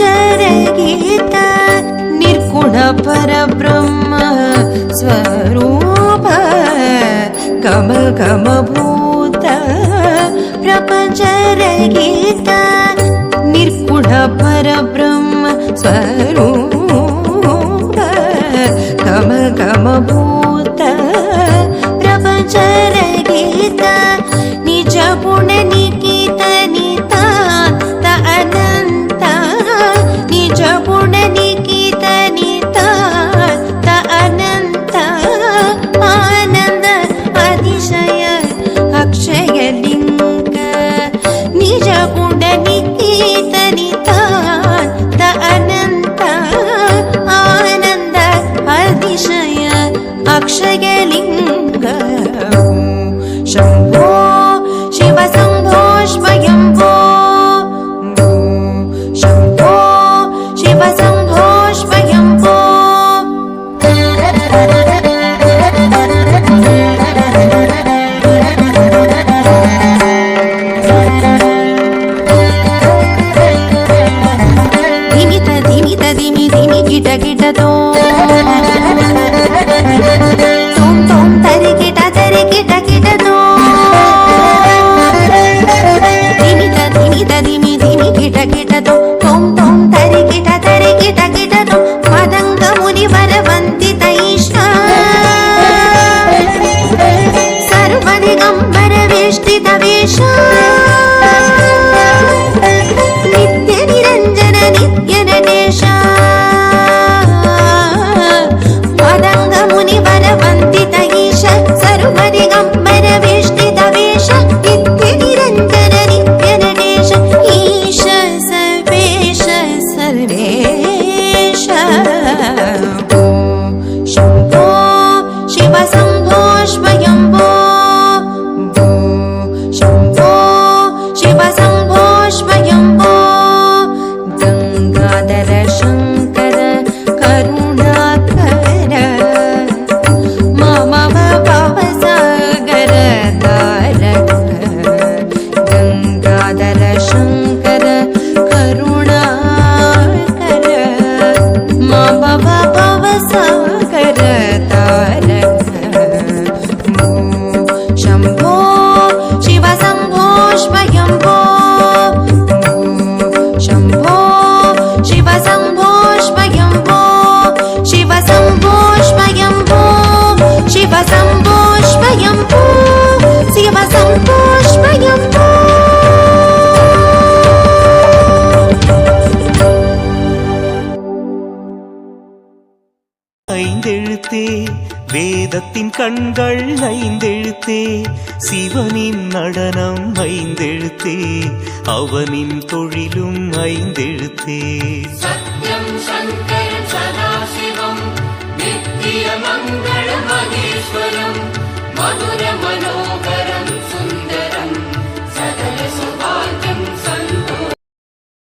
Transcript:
गीत निर्गुण परब्रह्म स्वरूप गम गम भूत प्रपंच गीत निर्गुण परब्रह्म स्वरूप गम गम भूत प्रपंच गीत निज गुण निकित नितांत अनंत निज गुण निकित नितांत अनंत आनंद अतिशय अक्षय लिंग निज गुण निकित नितांत अनंत आनंद अतिशय अक्षय लिंग शंभो शिव शंभो स्वयंभो शंभो शिव शंभो स्वयंभो धिमित धिमि धिमि गिट गिट तो तुम तरि गिट गिट तो धिमित धिमि धिमि गिट तो तुम तरि गिट तो मदंग मुनि वरवंदित ईशा सर्वदिगंबर वेष्टित वेशा नित्य निरंजन नित्य नटेश मदंग मुनि वरवंदित ईश सर्वदिगंबर वेष्टित वेश नित्य निरंजन नित्य नटेश ईश सर्वेश सर्वेश शंभो शिव शंभो स्वयंभो शंभो शिव शंभो स्वयंभो गंगाधर शंकर करुणाकर मम भवसागर तारक गंगाधर शंकर करुणाकर मम भवसागर तारक शंभो शिव शंभो स्वयंभो शंभो शिव शंभो स्वयंभो शिव शंभो स्वयंभो शिव शंभो स्वयंभो शिव शंभो स्वयंभो ஐந்தெழுத்தே வேதத்தின் கண்கள் ஐந்தெழுத்தே சிவனின் நடனம் ஐந்தெழுத்தே அவனின் தொழிலும் ஐந்தெழுத்தே சத்யம் சங்கரம் சதாசிவம் நித்திய மங்கள மகேஸ்வரம் மதுர மனோகர